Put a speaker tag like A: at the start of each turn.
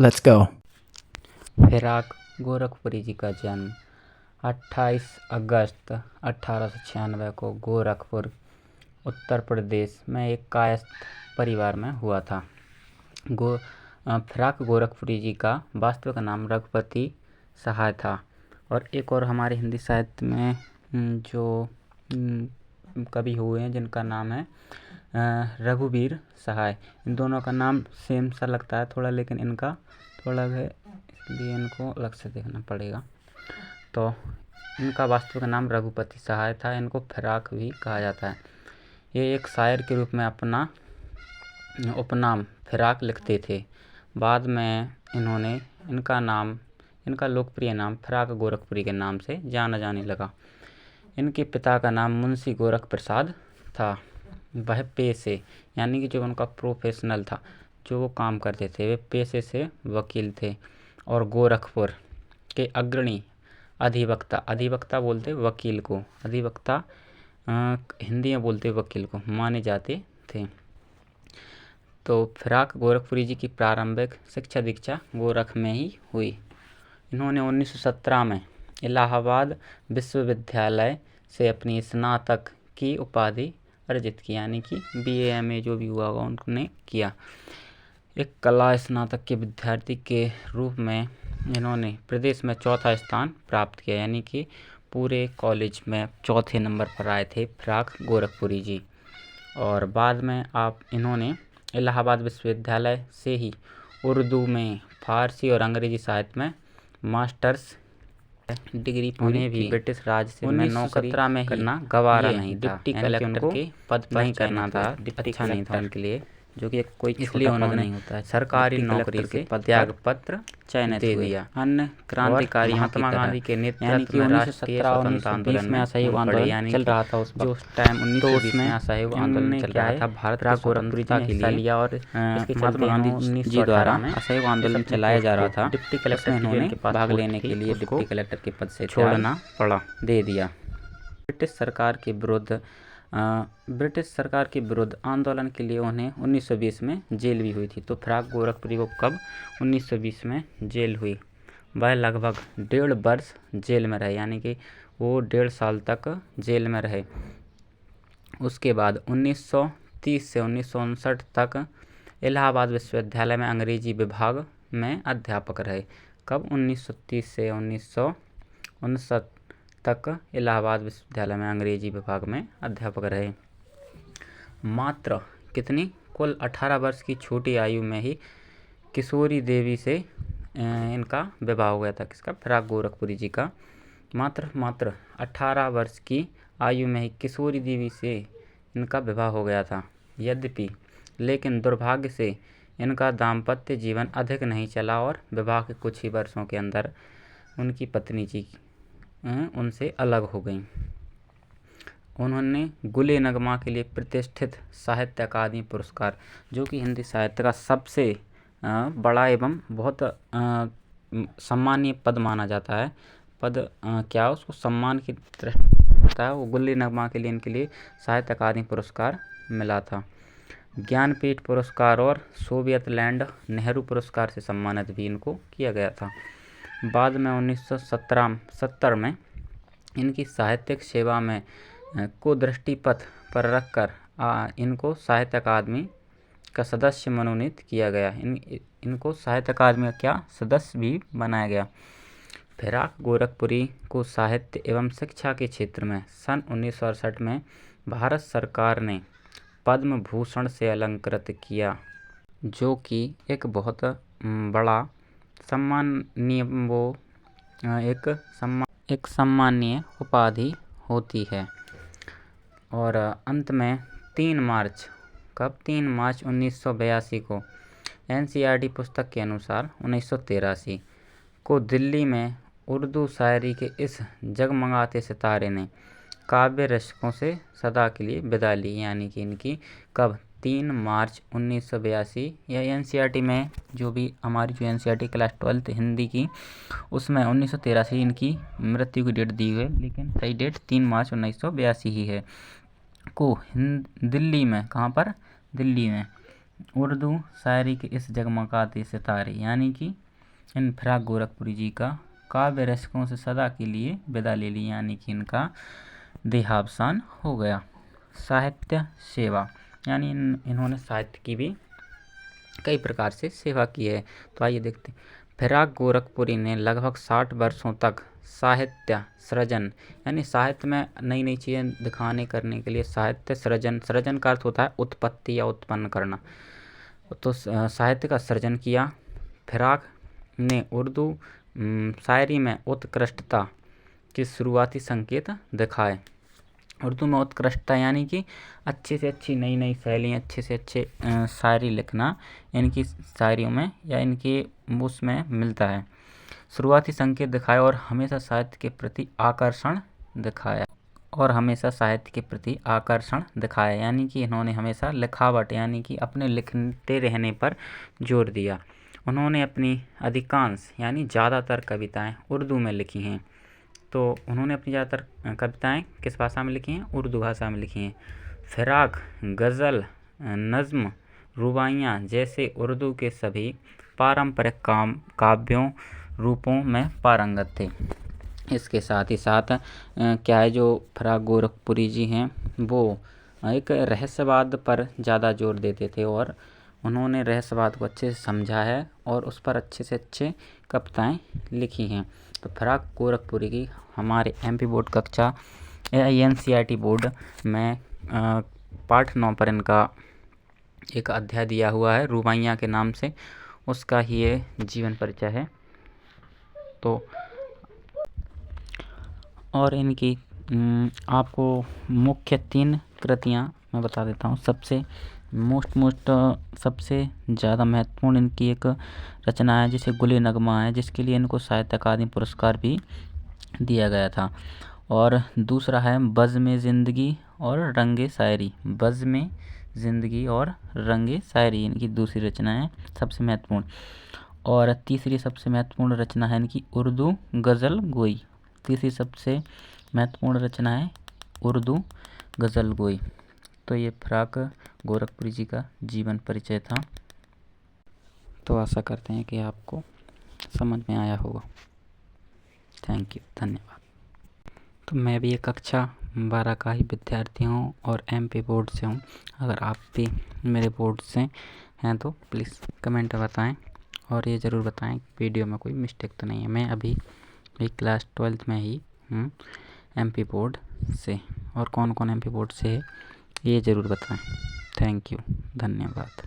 A: Let's go.
B: Firaq Gorakhpuri जी का जन्म 28 अगस्त 1896 को गोरखपुर उत्तर प्रदेश में एक कायस्थ परिवार में हुआ था। फिराक गोरखपुरी जी का वास्तविक नाम रघुपति सहाय था। और एक और हमारे हिंदी साहित्य में जो कवि हुए हैं जिनका नाम है रघुवीर सहाय। इन दोनों का नाम सेम सा लगता है थोड़ा, लेकिन इनका थोड़ा है, इसलिए इनको अलग से देखना पड़ेगा। तो इनका वास्तविक नाम रघुपति सहाय था। इनको फिराक भी कहा जाता है। ये एक शायर के रूप में अपना उपनाम फिराक लिखते थे। बाद में इन्होंने इनका लोकप्रिय नाम फिराक गोरखपुरी के नाम से जाना जाने लगा। इनके पिता का नाम मुंशी गोरख प्रसाद था। वह पेशे यानी कि जो उनका प्रोफेशनल था, जो वो काम करते थे, वे पेशे से वकील थे और गोरखपुर के अग्रणी अधिवक्ता बोलते वकील को, अधिवक्ता हिंदी में बोलते वकील को माने जाते थे। तो फिराक गोरखपुरी जी की प्रारंभिक शिक्षा दीक्षा गोरख में ही हुई। इन्होंने 1917 में इलाहाबाद विश्वविद्यालय से अपनी स्नातक की उपाधि अर्जित की, यानी कि BA MA जो भी हुआ होगा उन्होंने किया। एक कला स्नातक के विद्यार्थी के रूप में इन्होंने प्रदेश में चौथा स्थान प्राप्त किया, यानी कि पूरे कॉलेज में चौथे नंबर पर आए थे फिराक गोरखपुरी जी। और बाद में इन्होंने इलाहाबाद विश्वविद्यालय से ही उर्दू में, फारसी और अंग्रेजी साहित्य में मास्टर्स डिग्री पूरी भी ब्रिटिश राज से में नौकरी में करना गवारा नहीं था। डिप्टी कलेक्टर के पद पर नहीं करना था, अच्छा नहीं था उनके लिए, जो कि कोई छोटा पद नहीं होता है। सरकारी नौकरी से त्याग पत्र चयनित दे दिया। अन्य क्रांतिकारी महात्मा गांधी के नेतृत्व में राष्ट्रीय स्वतंत्रता आंदोलन में असहयोग आंदोलन चल रहा था उस वक्त। जो टाइम 1920 में असहयोग आंदोलन चल रहा था, भारत का स्वतंत्रता के लिए लिया और महात्मा गांधी जी द्वारा असहयोग आंदोलन चलाया जा रहा था। डिप्टी कलेक्टर इन्होंने भाग लेने के लिए डिप्टी कलेक्टर के पद से छोड़ना पड़ा, दे दिया। ब्रिटिश सरकार के विरुद्ध आंदोलन के लिए उन्हें 1920 में जेल भी हुई थी। तो फिराक गोरखपुरी को कब 1920 में जेल हुई। वह लगभग 1.5 वर्ष जेल में रहे, यानी कि वो 1.5 साल तक जेल में रहे। उसके बाद 1930 से 1959 तक इलाहाबाद विश्वविद्यालय में अंग्रेजी विभाग में अध्यापक रहे। कब 1930 से 1959 तक इलाहाबाद विश्वविद्यालय में अंग्रेजी विभाग में अध्यापक रहे। मात्र कुल 18 वर्ष की छोटी आयु में ही किशोरी देवी से इनका विवाह हो गया था। किसका? फिराक गोरखपुरी जी का। मात्र 18 वर्ष की आयु में ही किशोरी देवी से इनका विवाह हो गया था। लेकिन दुर्भाग्य से इनका दाम्पत्य जीवन अधिक नहीं चला और विवाह के कुछ ही वर्षों के अंदर उनकी पत्नी जी उनसे अलग हो गई। उन्होंने गुल नगमा के लिए प्रतिष्ठित साहित्य अकादमी पुरस्कार, जो कि हिंदी साहित्य का सबसे बड़ा एवं बहुत सम्मानीय पद माना जाता है। उसको सम्मान की दृष्टि होता है। वो गुल नगमा के लिए इनके लिए साहित्य अकादमी पुरस्कार मिला था। ज्ञानपीठ पुरस्कार और सोवियत लैंड नेहरू पुरस्कार से सम्मानित भी इनको किया गया था। बाद में 1970 में इनकी साहित्यिक सेवा में को दृष्टिपथ पर रखकर इनको साहित्य अकादमी का सदस्य मनोनीत किया गया। इनको साहित्य अकादमी का सदस्य भी बनाया गया। फिराक गोरखपुरी को साहित्य एवं शिक्षा के क्षेत्र में सन 1968 में भारत सरकार ने पद्म भूषण से अलंकृत किया, जो कि एक बहुत बड़ा एक सम्मानीय उपाधि होती है। और अंत में 3 मार्च 1982 को NCERT पुस्तक के अनुसार 1983 को दिल्ली में उर्दू शायरी के इस जगमगाते सितारे ने काव्य रसिकों से सदा के लिए विदा ली। यानी कि इनकी कब 3 मार्च 1982 या NCERT में जो NCERT क्लास 12 हिंदी की, उसमें 1983 इनकी मृत्यु की डेट दी हुई है, लेकिन सही डेट 3 मार्च 1982 ही है। को दिल्ली में, कहाँ पर? दिल्ली में उर्दू शायरी के इस जगमगाते सितारे यानी कि इन फिराक गोरखपुरी जी का काव्य रसिकों से सदा के लिए विदा ले ली, यानी कि इनका देहावसान हो गया। साहित्य सेवा यानी इन्होंने साहित्य की भी कई प्रकार से सेवा की है। तो आइए देखते हैं। फिराक गोरखपुरी ने लगभग 60 वर्षों तक साहित्य सृजन यानी साहित्य में नई नई चीज़ें दिखाने करने के लिए साहित्य सृजन का अर्थ होता है उत्पत्ति या उत्पन्न करना। तो साहित्य का सृजन किया। फिराक ने उर्दू शायरी में उत्कृष्टता के शुरुआती संकेत दिखाए। उर्दू में उत्कृष्टता यानी कि अच्छे से अच्छी नई नई शैलियाँ, अच्छे से अच्छे शायरी लिखना इनकी शायरियों में या इनके उसमें मिलता है। शुरुआती संकेत दिखाया और हमेशा साहित्य के प्रति आकर्षण दिखाया यानी कि इन्होंने हमेशा लिखावट यानी कि अपने लिखते रहने पर जोर दिया। उन्होंने अपनी अधिकांश यानी ज़्यादातर कविताएं उर्दू में लिखी हैं। तो उन्होंने अपनी ज़्यादातर कविताएं किस भाषा में लिखी हैं? उर्दू भाषा में लिखी हैं। फिराक गज़ल, नज़्म, रुबाइयाँ जैसे उर्दू के सभी पारंपरिक काव्यों रूपों में पारंगत थे। इसके साथ ही साथ क्या है, जो फिराक गोरखपुरी जी हैं वो एक रहस्यवाद पर ज़्यादा जोर देते थे और उन्होंने रहस्यवाद को अच्छे से समझा है और उस पर अच्छे से अच्छे कविताएं लिखी हैं। तो फिराक गोरखपुरी की हमारे एमपी बोर्ड कक्षा एनसीईआरटी बोर्ड में पाठ 9 पर इनका एक अध्याय दिया हुआ है रुबाइयाँ के नाम से, उसका ही ये जीवन परिचय है। तो और इनकी आपको मुख्य 3 कृतियाँ मैं बता देता हूँ। सबसे सबसे ज़्यादा महत्वपूर्ण इनकी एक रचना है जिसे गुल नगमा है, जिसके लिए इनको साहित्य अकादमी पुरस्कार भी दिया गया था। और दूसरा है बज़्म ज़िंदगी और रंगे शायरी। बज़्म ज़िंदगी और रंगे शायरी इनकी दूसरी रचना है सबसे महत्वपूर्ण। और तीसरी सबसे महत्वपूर्ण रचना है इनकी उर्दू गज़ल गोई। तीसरी सबसे महत्वपूर्ण रचना है उर्दू गज़ल गोई। तो ये फिराक गोरखपुरी जी का जीवन परिचय था। तो आशा करते हैं कि आपको समझ में आया होगा। थैंक यू, धन्यवाद। तो मैं भी एक कक्षा 12 का ही विद्यार्थी हूँ और एमपी बोर्ड से हूँ। अगर आप भी मेरे बोर्ड से हैं तो प्लीज़ कमेंट बताएं और ये ज़रूर बताएं वीडियो में कोई मिस्टेक तो नहीं है। मैं अभी क्लास 12th में ही हूँ एमपी बोर्ड से, और कौन कौन एमपी बोर्ड से है ये ज़रूर बताएं। थैंक यू, धन्यवाद।